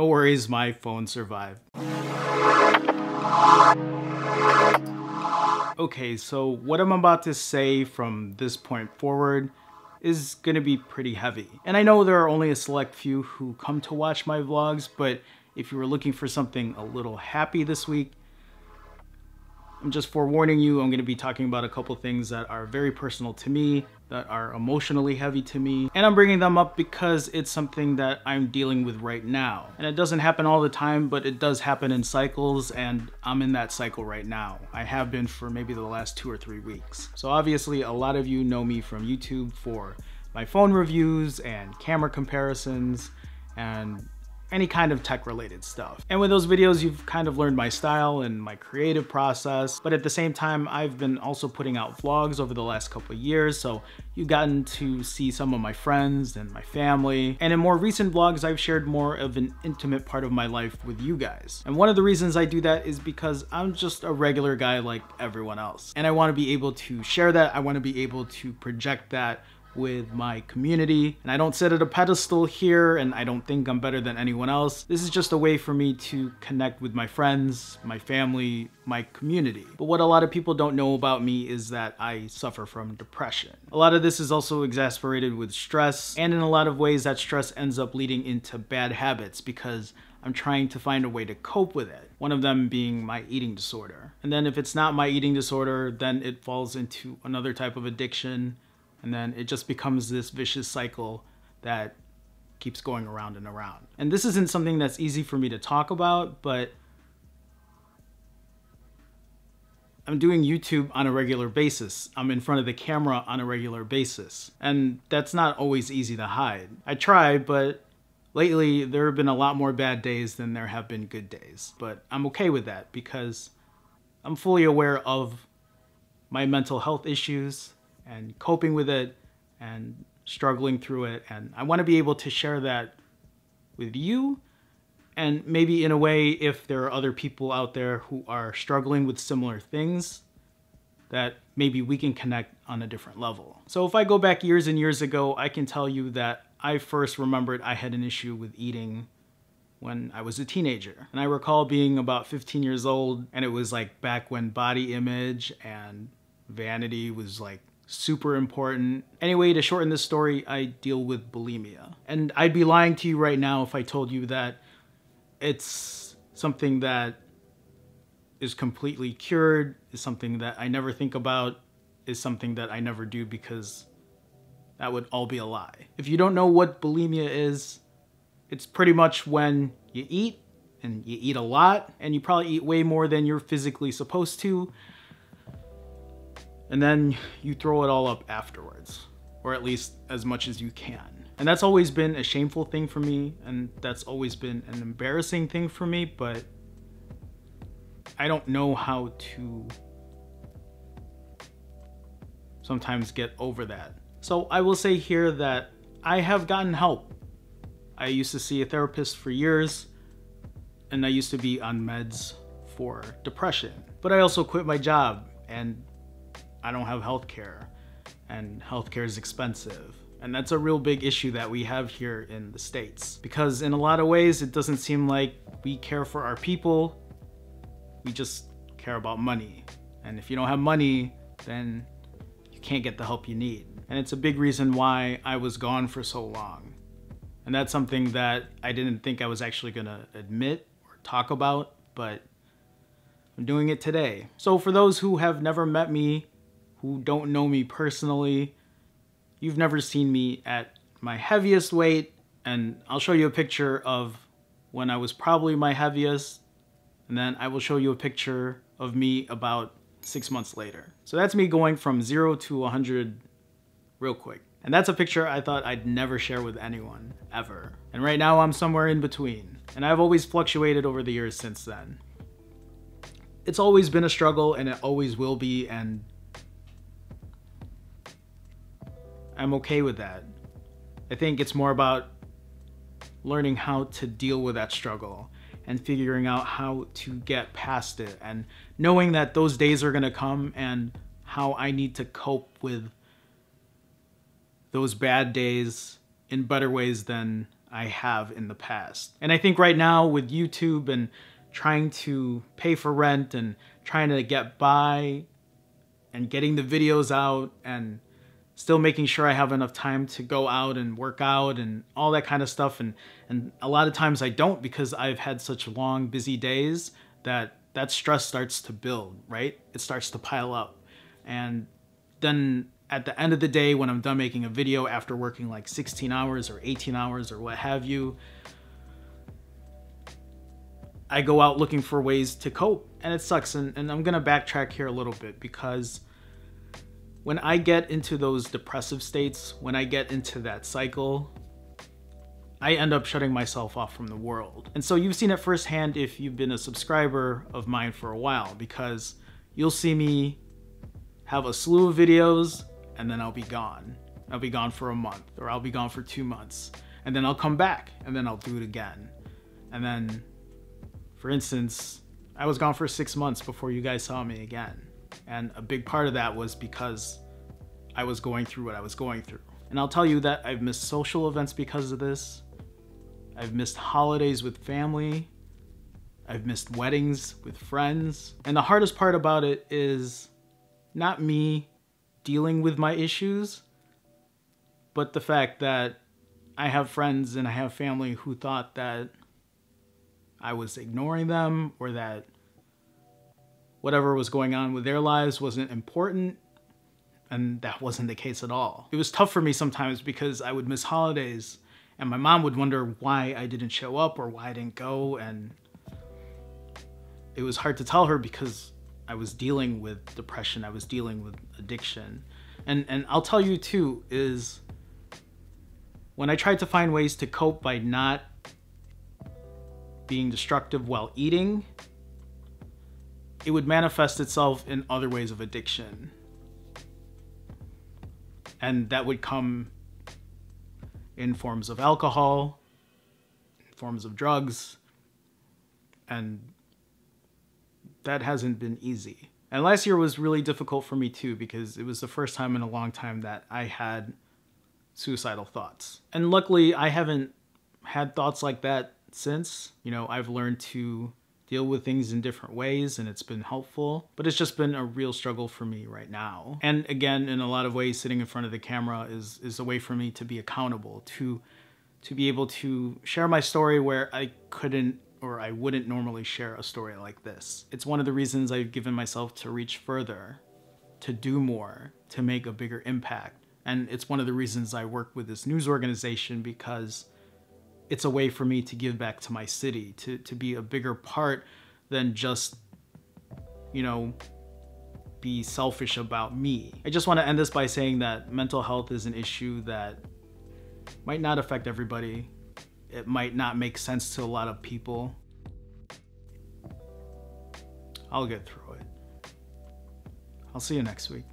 No worries, my phone survived. Okay, so what I'm about to say from this point forward is gonna be pretty heavy. And I know there are only a select few who come to watch my vlogs, but if you were looking for something a little happy this week, I'm just forewarning you, I'm gonna be talking about a couple things that are very personal to me, that are emotionally heavy to me. And I'm bringing them up because it's something that I'm dealing with right now. And it doesn't happen all the time, but it does happen in cycles, and I'm in that cycle right now. I have been for maybe the last 2 or 3 weeks. So obviously a lot of you know me from YouTube for my phone reviews and camera comparisons and any kind of tech related stuff. And with those videos, you've kind of learned my style and my creative process, but at the same time, I've been also putting out vlogs over the last couple of years, so you've gotten to see some of my friends and my family. And in more recent vlogs, I've shared more of an intimate part of my life with you guys. And one of the reasons I do that is because I'm just a regular guy like everyone else. And I wanna be able to share that, I wanna be able to project that with my community. And I don't sit at a pedestal here, and I don't think I'm better than anyone else. This is just a way for me to connect with my friends, my family, my community. But what a lot of people don't know about me is that I suffer from depression. A lot of this is also exasperated with stress, and in a lot of ways that stress ends up leading into bad habits because I'm trying to find a way to cope with it. One of them being my eating disorder. And then if it's not my eating disorder, then it falls into another type of addiction. And then it just becomes this vicious cycle that keeps going around and around. And this isn't something that's easy for me to talk about, but I'm doing YouTube on a regular basis. I'm in front of the camera on a regular basis. And that's not always easy to hide. I try, but lately there have been a lot more bad days than there have been good days. But I'm okay with that because I'm fully aware of my mental health issues and coping with it and struggling through it. And I want to be able to share that with you, and maybe in a way, if there are other people out there who are struggling with similar things, that maybe we can connect on a different level. So if I go back years and years ago, I can tell you that I first remembered I had an issue with eating when I was a teenager. And I recall being about 15 years old, and it was like back when body image and vanity was like super important. Anyway, to shorten this story, I deal with bulimia. And I'd be lying to you right now if I told you that it's something that is completely cured, is something that I never think about, is something that I never do, because that would all be a lie. If you don't know what bulimia is, it's pretty much when you eat, and you eat a lot, and you probably eat way more than you're physically supposed to, and then you throw it all up afterwards, or at least as much as you can. And that's always been a shameful thing for me, and that's always been an embarrassing thing for me, but I don't know how to sometimes get over that. So I will say here that I have gotten help. I used to see a therapist for years, and I used to be on meds for depression. But I also quit my job, and I don't have healthcare, and healthcare is expensive. And that's a real big issue that we have here in the States. Because in a lot of ways, it doesn't seem like we care for our people. We just care about money. And if you don't have money, then you can't get the help you need. And it's a big reason why I was gone for so long. And that's something that I didn't think I was actually gonna admit or talk about, but I'm doing it today. So for those who have never met me, who don't know me personally, you've never seen me at my heaviest weight, and I'll show you a picture of when I was probably my heaviest, and then I will show you a picture of me about 6 months later. So that's me going from 0 to 100 real quick. And that's a picture I thought I'd never share with anyone, ever. And right now I'm somewhere in between. And I've always fluctuated over the years since then. It's always been a struggle, and it always will be, and I'm okay with that. I think it's more about learning how to deal with that struggle and figuring out how to get past it, and knowing that those days are gonna come, and how I need to cope with those bad days in better ways than I have in the past. And I think right now with YouTube and trying to pay for rent and trying to get by and getting the videos out and still making sure I have enough time to go out and work out and all that kind of stuff. And a lot of times I don't, because I've had such long, busy days that stress starts to build, right? It starts to pile up. And then at the end of the day, when I'm done making a video after working like 16 hours or 18 hours or what have you, I go out looking for ways to cope, and it sucks. And I'm gonna backtrack here a little bit, because when I get into those depressive states, when I get into that cycle, I end up shutting myself off from the world. And so you've seen it firsthand if you've been a subscriber of mine for a while, because you'll see me have a slew of videos and then I'll be gone. I'll be gone for a month, or I'll be gone for 2 months, and then I'll come back and then I'll do it again. And then, for instance, I was gone for 6 months before you guys saw me again. And a big part of that was because I was going through what I was going through. And I'll tell you that I've missed social events because of this. I've missed holidays with family. I've missed weddings with friends. And the hardest part about it is not me dealing with my issues, but the fact that I have friends and I have family who thought that I was ignoring them, or that whatever was going on with their lives wasn't important, and that wasn't the case at all. It was tough for me sometimes because I would miss holidays and my mom would wonder why I didn't show up or why I didn't go, and it was hard to tell her because I was dealing with depression, I was dealing with addiction. And I'll tell you too, is when I tried to find ways to cope by not being destructive while eating, it would manifest itself in other ways of addiction. And that would come in forms of alcohol, in forms of drugs, and that hasn't been easy. And last year was really difficult for me too, because it was the first time in a long time that I had suicidal thoughts. And luckily, I haven't had thoughts like that since. You know, I've learned to deal with things in different ways, and it's been helpful, but it's just been a real struggle for me right now. And again, in a lot of ways, sitting in front of the camera is a way for me to be accountable, to be able to share my story where I couldn't, or I wouldn't normally share a story like this. It's one of the reasons I've given myself to reach further, to do more, to make a bigger impact. And it's one of the reasons I work with this news organization, because it's a way for me to give back to my city, to be a bigger part than just, you know, be selfish about me. I just want to end this by saying that mental health is an issue that might not affect everybody. It might not make sense to a lot of people. I'll get through it. I'll see you next week.